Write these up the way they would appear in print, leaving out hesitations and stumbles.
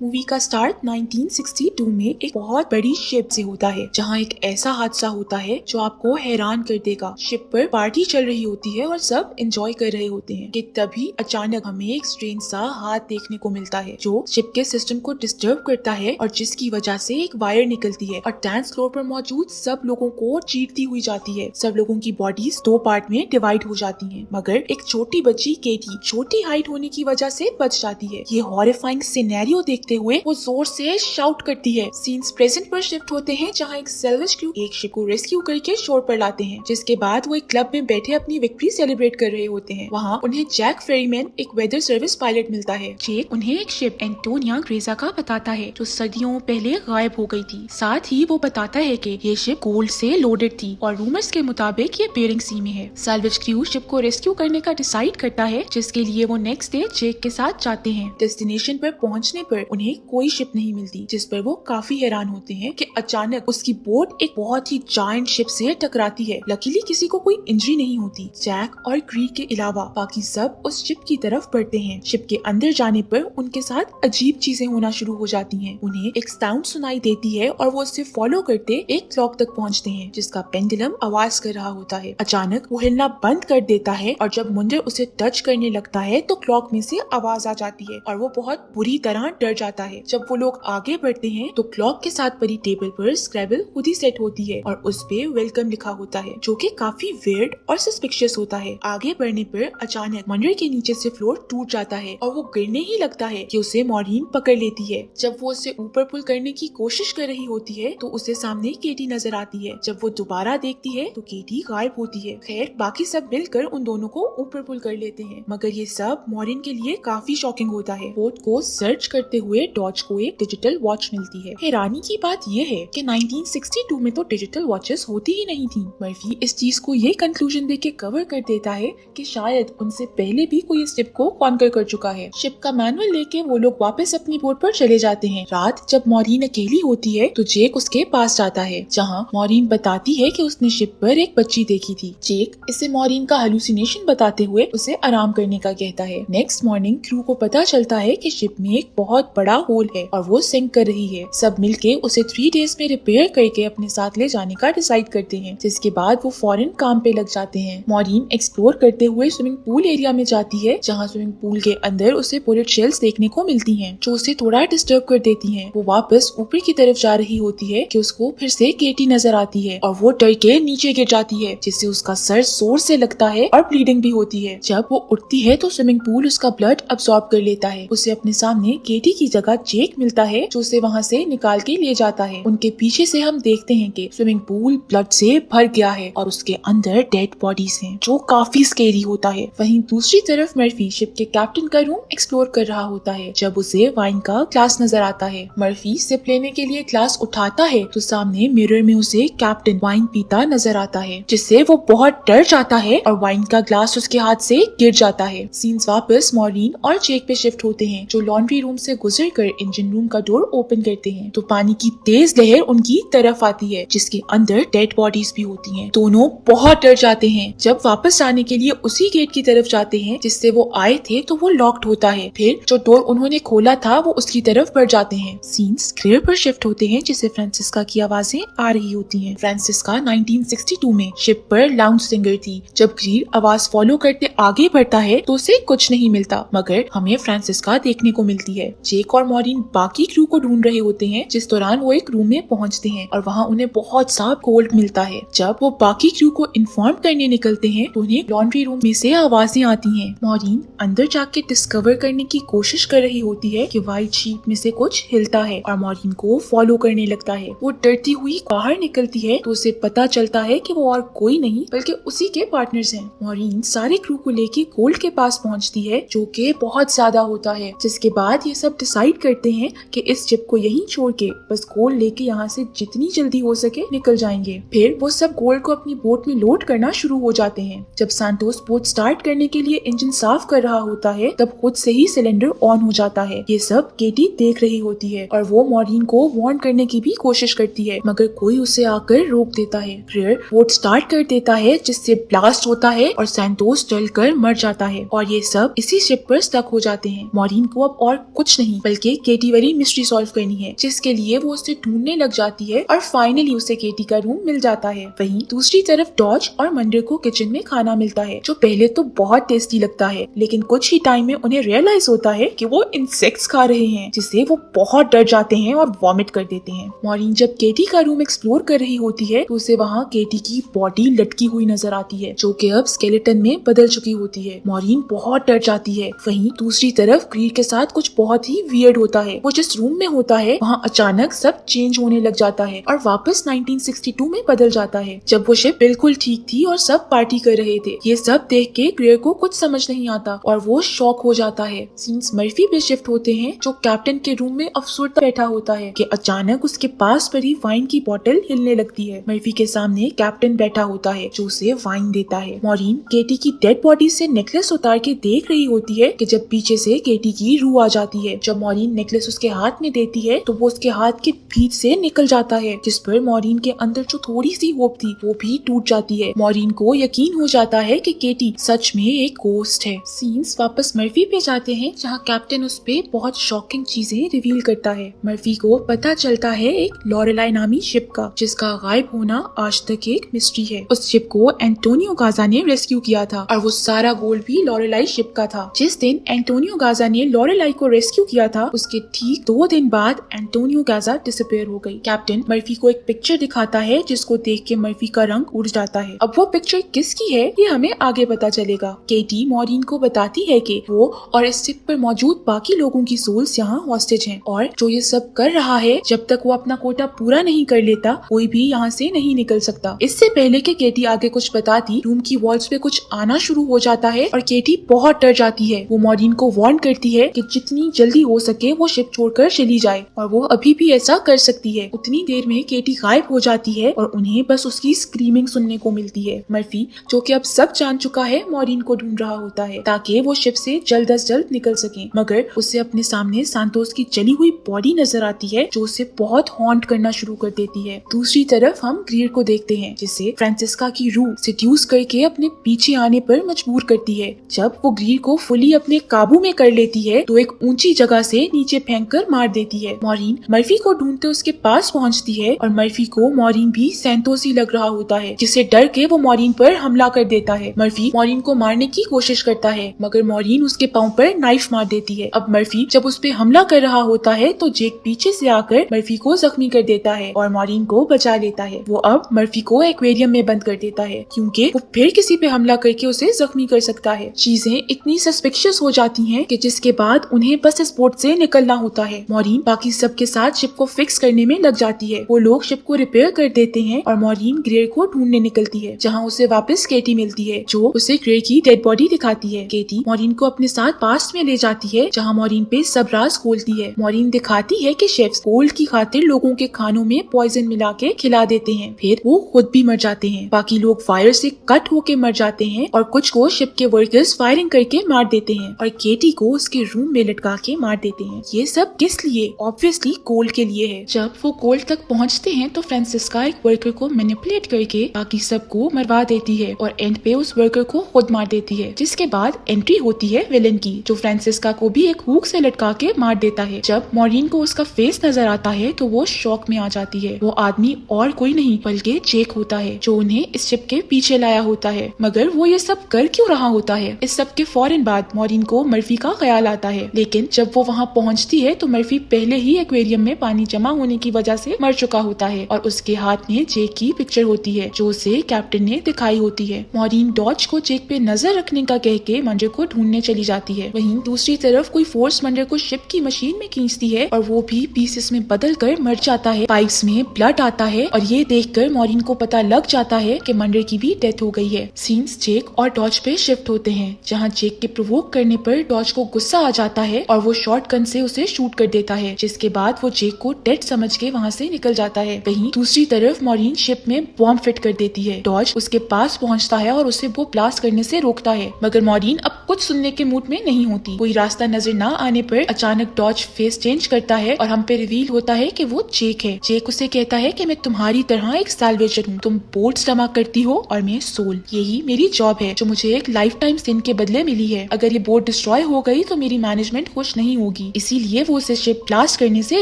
Movie का start 1962 में एक बहुत बड़ी शिप से होता है, जहां एक ऐसा हादसा होता है जो आपको हैरान कर देगा। शिप पर पार्टी चल रही होती है और सब एंजॉय कर रहे होते हैं कि तभी अचानक हमें एक स्ट्रेंज सा हाथ देखने को मिलता है जो शिप के सिस्टम को डिस्टर्ब करता है और जिसकी वजह से एक वायर निकलती है और डांस फ्लोर पर मौजूद सब लोगों को चीरती हुई जाती है। सब लोगों की बॉडीज दो पार्ट में डिवाइड हो जाती हैं, मगर एक छोटी बच्ची केटी छोटी हाइट होने की वजह से बच जाती है। ये हॉरिफाइंग सिनेरियो देखते हुए वो जोर से शाउट करती है। सीन्स प्रेजेंट पर शिफ्ट होते हैं, जहाँ एक सैल्वेज क्रू एक शिप को रेस्क्यू करके शोर पर लाते हैं, जिसके बाद वो एक क्लब में बैठे अपनी विक्ट्री सेलिब्रेट कर रहे होते हैं। वहाँ उन्हें जैक फेरीमैन एक वेदर सर्विस पायलट मिलता है। जैक उन्हें एक शिप एंटोनिया ग्रेजा का बताता है जो सदियों पहले गायब हो गई थी। साथ ही वो बताता है कि ये शिप गोल्ड से लोडेड थी और रूमर्स के मुताबिक ये बेरिंग सी में है। सैल्वेज क्रू शिप को रेस्क्यू करने का डिसाइड करता है, जिसके लिए वो नेक्स्ट डे जेक के साथ जाते हैं। डेस्टिनेशन पर पहुंचने पर उन्हें कोई शिप नहीं मिलती, जिस पर वो काफी हैरान होते हैं कि अचानक उसकी बोट एक बहुत ही जायंट शिप से टकराती है। लकीली किसी को कोई इंजरी नहीं होती। जैक और क्रीड के अलावा बाकी सब उस शिप की तरफ बढ़ते हैं। शिप के अंदर जाने पर उनके साथ अजीब चीजें होना शुरू हो जाती हैं। उन्हें एक साउंड सुनाई देती है और वो उसे फॉलो करते एक क्लॉक तक पहुंचते हैं, जिसका पेंडुलम आवाज कर रहा होता है। अचानक वो हिलना बंद कर देता है और जब मुंडर उसे टच करने लगता है तो क्लॉक में से आवाज आ जाती है और वो बहुत बुरी तरह डर जाता है। जब वो लोग आगे बढ़ते हैं तो क्लॉक के साथ पड़ी टेबल पर स्क्रैबल खुद ही सेट होती है और उस पे वेलकम लिखा होता है, जो कि काफी वियर्ड और सस्पिशियस होता है। आगे बढ़ने पर अचानक मंडर के नीचे से फ्लोर टूट जाता है और वो गिरने ही लगता है कि उसे मॉरीन पकड़ लेती है। जब वो उसे ऊपर पुल करने की कोशिश कर रही होती है तो उसे सामने केटी नजर आती है। जब वो दोबारा देखती है तो केटी गायब होती है। खैर बाकी सब मिलकर उन दोनों को ऊपर पुल कर लेते हैं, मगर ये सब मॉरीन के लिए काफी शॉकिंग होता है। बोट को सर्च करते हुए डॉज को एक डिजिटल वॉच मिलती है। हैरानी की बात ये है कि 1962 में तो डिजिटल वॉचेस होती ही नहीं थी। मर्फी इस चीज को ये कंक्लूजन देके कवर कर देता है कि शायद उनसे पहले भी कोई इस शिप को कॉन्कर कर चुका है। शिप का मैनुअल लेके वो लोग वापस अपनी बोट पर चले जाते हैं। रात जब मॉरीन अकेली होती है तो जेक उसके पास जाता है, जहाँ मॉरीन बताती है कि उसने शिप पर एक बच्ची देखी थी। जेक इसे मॉरीन का हेलुसिनेशन बताते हुए उसे आराम करने का कहता है। नेक्स्ट मॉर्निंग क्रू को पता चलता है कि शिप में एक बहुत बड़ा होल है और वो सिंक कर रही है। सब मिलके उसे 3 डेज में रिपेयर करके अपने साथ ले जाने का डिसाइड करते हैं, जिसके बाद वो फौरन काम पे लग जाते हैं। मॉरीन एक्सप्लोर करते हुए स्विमिंग पूल एरिया में जाती है, जहाँ स्विमिंग पूल के अंदर उसे बुलेट शेल्स देखने को मिलती हैं, जो उसे थोड़ा डिस्टर्ब कर देती हैं। वो वापस ऊपर की तरफ जा रही होती है कि उसको फिर से केटी नजर आती है और वो डर के नीचे गिर जाती है, जिससे उसका सर जोर से लगता है और ब्लीडिंग भी होती है। जब वो उठती है तो स्विमिंग पूल उसका ब्लड अब्सॉर्ब कर लेता है। उसे अपने सामने केटी की जगह जेक मिलता है, जो उसे वहाँ से निकाल के ले जाता है। उनके पीछे से हम देखते हैं कि स्विमिंग पूल ब्लड से भर गया है और उसके अंदर डेड बॉडीज हैं, जो काफी स्केरी होता है। वहीं दूसरी तरफ मर्फी शिप के कैप्टन का रूम एक्सप्लोर कर रहा होता है, जब उसे वाइन का ग्लास नजर आता है। मर्फी सिप लेने के लिए ग्लास उठाता है तो सामने मिरर में उसे कैप्टन वाइन पीता नजर आता है, जिससे वो बहुत डर जाता है और वाइन का ग्लास उसके हाथ से गिर जाता है। सीन्स वापस मॉरीन और जेक पे शिफ्ट होते हैं, जो लॉन्ड्री रूम से गुजरकर इंजन रूम का डोर ओपन करते हैं तो पानी की तेज लहर उनकी तरफ आती है, जिसके अंदर डेड बॉडीज भी होती हैं। दोनों बहुत डर जाते हैं। जब वापस आने के लिए उसी गेट की तरफ जाते हैं जिससे वो आए थे तो वो लॉक्ड होता है। फिर जो डोर उन्होंने खोला था वो उसकी तरफ बढ़ जाते हैं। सीन्स क्लियर पर शिफ्ट होते हैं, जिससे फ्रांसिस्का की आवाजें आ रही होती हैं। फ्रांसिस्का 1962 में शिप पर लाउंज सिंगर थी। जब क्रीड आवाज फॉलो करते आगे बढ़ता है तो उसे कुछ नहीं मिलता, मगर हमें फ्रांसिस्का देखने को मिलती है। जेक और मॉरीन बाकी क्रू को ढूंढ रहे होते हैं, जिस दौरान वो एक रूम में पहुंचते हैं और वहाँ उन्हें बहुत सा गोल्ड मिलता है। जब वो बाकी क्रू को इन्फॉर्म करने निकलते हैं तो उन्हें लॉन्ड्री रूम में से आवाजें आती हैं। मॉरीन अंदर जाके डिस्कवर करने की कोशिश कर रही होती है कि व्हाइट शीट में से कुछ हिलता है और मॉरीन को फॉलो करने लगता है। वो डरती हुई बाहर निकलती है तो उसे पता चलता है कि वो और कोई नहीं बल्कि उसी के पार्टनर्स हैं। मॉरीन सारे क्रू को लेके गोल्ड के पास पहुंचती है, जो कि बहुत ज्यादा होता है, जिसके बाद ये सब डिसाइड करते हैं कि इस शिप को यहीं छोड़ के बस गोल्ड लेके यहाँ से जितनी जल्दी हो सके निकल जाएंगे। फिर वो सब गोल्ड को अपनी बोट में लोड करना शुरू हो जाते हैं। जब सांतोस बोट स्टार्ट करने के लिए इंजन साफ कर रहा होता है तब खुद से ही सिलेंडर ऑन हो जाता है। ये सब केटी देख रही होती है और वो मॉरीन को वार्न करने की भी कोशिश करती है, मगर कोई उसे आकर रोक देता है। क्रियर बोट स्टार्ट कर देता है, जिससे ब्लास्ट होता है और सांतोस जलकर मर जाता है और ये सब इसी शिप पर स्टक हो जाते हैं। मॉरीन को अब और कुछ नहीं बल्कि केटी वाली मिस्ट्री सॉल्व करनी है, जिसके लिए वो उसे ढूंढने लग जाती है और फाइनली उसे केटी का रूम मिल जाता है। वहीं दूसरी तरफ डॉज और मंडर को किचन में खाना मिलता है, जो पहले तो बहुत टेस्टी लगता है, लेकिन कुछ ही टाइम में उन्हें रियलाइज होता है कि वो इंसेक्ट्स खा रहे हैं, जिससे वो बहुत डर जाते हैं और वॉमिट कर देते हैं। मॉरीन जब केटी का रूम एक्सप्लोर कर रही होती है तो उसे वहाँ केटी की बॉडी लटकी हुई नजर आती है, जो कि अब स्केलेटन में बदल चुकी होती है। मॉरीन बहुत डर जाती है। वहीं दूसरी तरफ ग्रीड के साथ कुछ बहुत ही वियर्ड होता है। वो जिस रूम में होता है वहाँ अचानक सब चेंज होने लग जाता है और वापस 1962 में बदल जाता है, जब वो शिप बिल्कुल ठीक थी और सब पार्टी कर रहे थे। ये सब देख के ग्रेयर को कुछ समझ नहीं आता और वो शॉक हो जाता है। सीन्स मर्फी पे शिफ्ट होते हैं, जो कैप्टन के रूम में अफसुर्दा बैठा होता है कि अचानक उसके पास पड़ी वाइन की बोतल हिलने लगती है। मर्फी के सामने कैप्टन बैठा होता है, जो उसे वाइन देता है। मॉरीन केटी की डेड बॉडी से नेकलेस उतार के देख रही होती है कि जब पीछे से केटी की रूह आ जाती है। जब मॉरीन नेकलेस उसके हाथ में देती है तो वो उसके हाथ के बीच से निकल जाता है, जिस पर मॉरीन के अंदर जो थोड़ी सी होप थी वो भी टूट जाती है। मॉरीन को यकीन हो जाता है कि केटी सच में एक गोस्ट है। सीन्स वापस मर्फी पे जाते हैं, जहाँ कैप्टन उस पे बहुत शॉकिंग चीजें रिवील करता है। मर्फी को पता चलता है एक लॉरेलाई नामी शिप का, जिसका गायब होना आज तक एक मिस्ट्री है। उस शिप को एंटोनियो गाजा ने रेस्क्यू किया था और वो सारा गोल्ड भी लॉरेलाई शिप का था। जिस दिन एंटोनियो गाजा ने लॉरेलाई को रेस्क्यू किया था, उसके ठीक 2 दिन बाद एंटोनियो गाजा डिसअपीयर हो गई। कैप्टन मर्फी को एक पिक्चर दिखाता है, जिसको देख के मर्फी का रंग उड़ जाता है। अब वो पिक्चर किसकी है ये हमें आगे पता चलेगा। केटी मॉरीन को बताती है कि वो और इस शिप पर मौजूद बाकी लोगों की सोल्स यहाँ हॉस्टेज हैं और जो ये सब कर रहा है, जब तक वो अपना कोटा पूरा नहीं कर लेता कोई भी यहाँ से नहीं निकल सकता। इससे पहले कि केटी आगे कुछ बताती, रूम की वॉल्स पे कुछ आना शुरू हो जाता है और केटी बहुत डर जाती है। वो मॉरीन को वार्न करती है कि जितनी जल्दी हो सके वो शिप छोड़कर चली जाए और वो अभी भी ऐसा कर सकती है। उतनी देर में केटी गायब हो जाती है और उन्हें बस उसकी स्क्रीमिंग सुनने को मिलती है। मर्फी, जो कि अब सब जान चुका है, मॉरीन को ढूंढ रहा होता है ताकि वो शिप से जल्द अज जल्द निकल सके, मगर उसे अपने सामने सांतोस की जली हुई बॉडी नजर आती है, जो उसे बहुत हॉन्ट करना शुरू कर देती है। दूसरी तरफ हम ग्रीड को देखते हैं, जिसे फ्रांसिस्का की रूह सेड्यूस करके अपने पीछे आने पर मजबूर करती है। जब वो ग्रीड को फुली अपने काबू में कर लेती है तो एक ऊंची जगह से नीचे फेंककर मार देती है। मॉरीन मर्फी को ढूंढते उसके पास पहुंचती है और मर्फी को मॉरीन भी सैंतोस ही लग रहा होता है, जिससे डर के वो मॉरीन पर हमला कर देता है। मर्फी मॉरीन को मारने की कोशिश करता है, मगर मॉरीन उसके पांव पर नाइफ मार देती है। अब मर्फी जब उस पे हमला कर रहा होता है तो जेक पीछे से आकर मर्फी को जख्मी कर देता है और मॉरीन को बचा लेता है। वो अब मर्फी को एक्वेरियम में बंद कर देता है, क्योंकि वो फिर किसी पे हमला करके उसे जख्मी कर सकता है। चीजें इतनी सस्पिशियस हो जाती हैं कि जिसके बाद उन्हें बस इस बोट से निकलना होता है। मॉरीन बाकी सबके साथ शिप को फिक्स करने में लग जाती है। वो लोग शिप को रिपेयर कर देते हैं और मॉरीन ग्रेयर को ढूंढने निकलती है, जहाँ उसे वापस केटी मिलती है, जो उसे ग्रेयर की डेड बॉडी दिखाती है। केटी मॉरीन को अपने साथ पास्ट में ले जाती है, जहाँ मॉरीन पे सब राज खोलती है। मॉरीन दिखाती है कि शेफ्स गोल्ड की खातिर लोगों के खानों में पॉइजन मिला के खिला देते हैं, फिर वो खुद भी मर जाते हैं। बाकी लोग फायर से कट होके मर जाते हैं और कुछ को शिप के वर्कर्स फायरिंग करके मार देते हैं और केटी को उसके रूम में लटका के मार देते हैं। ये सब किस लिए? ऑब्वियसली गोल्ड के लिए है। जब वो गोल्ड तक पहुंचते हैं तो फ्रांसिस्का एक वर्कर को मैनिपुलेट करके बाकी सबको मरवा देती है और एंड पे उस वर्कर को खुद मार देती है, जिसके बाद एंट्री होती है विलन की, जो फ्रांसिस्का को भी एक हुक से लटका के मार देता है। जब मॉरीन को उसका फेस नजर आता है तो वो शॉक में आ जाती है। वो आदमी और कोई नहीं बल्कि जेक होता है, जो उन्हें इस शिप के पीछे लाया होता है। मगर वो ये सब कर क्यों रहा होता है? इस सब के फौरन बाद मॉरीन को मर्फी का ख्याल आता है, लेकिन जब वो वहाँ पहुँचती है तो मर्फी पहले ही एक्वेरियम में पानी जमा होने की वजह से मर चुका होता है और उसके हाथ में जेक की पिक्चर होती है, जो उसे कैप्टन ने दिखाई होती है। मॉरीन डॉज को जेक पे नजर रखने का कह के मंडर को ढूंढने चली जाती है। वहीं दूसरी तरफ कोई फोर्स मंडर को शिप की मशीन में खींचती है और वो भी पीसेस में बदल कर मर जाता है। पाइप्स में ब्लड आता है और ये देखकर मॉरीन को पता लग जाता है कि मंडर की भी डेथ हो गई है। सीन्स जेक और डॉज पे शिफ्ट होते हैं, जहाँ जेक के प्रोवोक करने पर डॉज को गुस्सा आ जाता है और वो शॉर्ट गन से उसे शूट कर देता है, जिसके बाद वो जेक को डेड समझ के वहाँ से निकल जाता है। वहीं दूसरी तरफ मॉरीन शिप में बॉम्ब फिट कर देती है। डॉज उसके पास पहुँचता है और उसे वो ब्लास्ट करने से रोकता है, मगर मॉरीन अब कुछ सुनने के मूड में नहीं होती। कोई रास्ता नजर न आने पर अचानक डॉज फेस चेंज करता है और हम पे रिवील होता है कि वो जेक है। जेक उसे कहता है कि मैं तुम्हारी तरह एक सैल्वेजर हूँ, तुम बोट्स जमा करती हो और मैं सोल। यही मेरी जॉब है जो मुझे एक लाइफ टाइम सिन के बदले मिली है। अगर ये बोट डिस्ट्रॉय हो गई तो मेरी मैनेजमेंट खुश नहीं होगी। होगी, इसीलिए वो उसे शिप ब्लास्ट करने से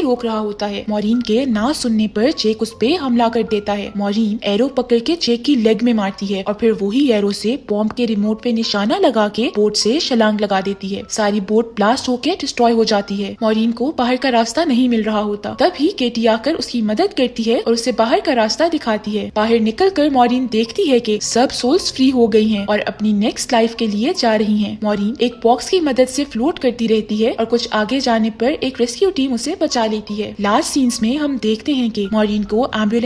रोक रहा होता है। मॉरीन के ना सुनने पर जेक उस पे हमला कर देता है। मॉरीन एरो पकड़ के जेक की लेग में मारती है और फिर वही एरो से बॉम्ब के रिमोट पे निशाना लगा के बोट से छलांग लगा देती है। सारी बोट ब्लास्ट होके डिस्ट्रॉय हो जाती है। मॉरीन को बाहर का रास्ता नहीं मिल रहा होता, तभी केटी आकर उसकी मदद करती है और उसे बाहर का रास्ता दिखाती है। बाहर निकलकर मॉरीन देखती है कि सब सोल्स फ्री हो गई हैं और अपनी नेक्स्ट लाइफ के लिए जा रही हैं। मॉरीन एक बॉक्स की मदद से फ्लोट करती रहती है और कुछ आगे जाने पर एक रेस्क्यू टीम उसे बचा लेती है। लास्ट सीन्स में हम देखते हैं कि मॉरीन को एम्बुलेंस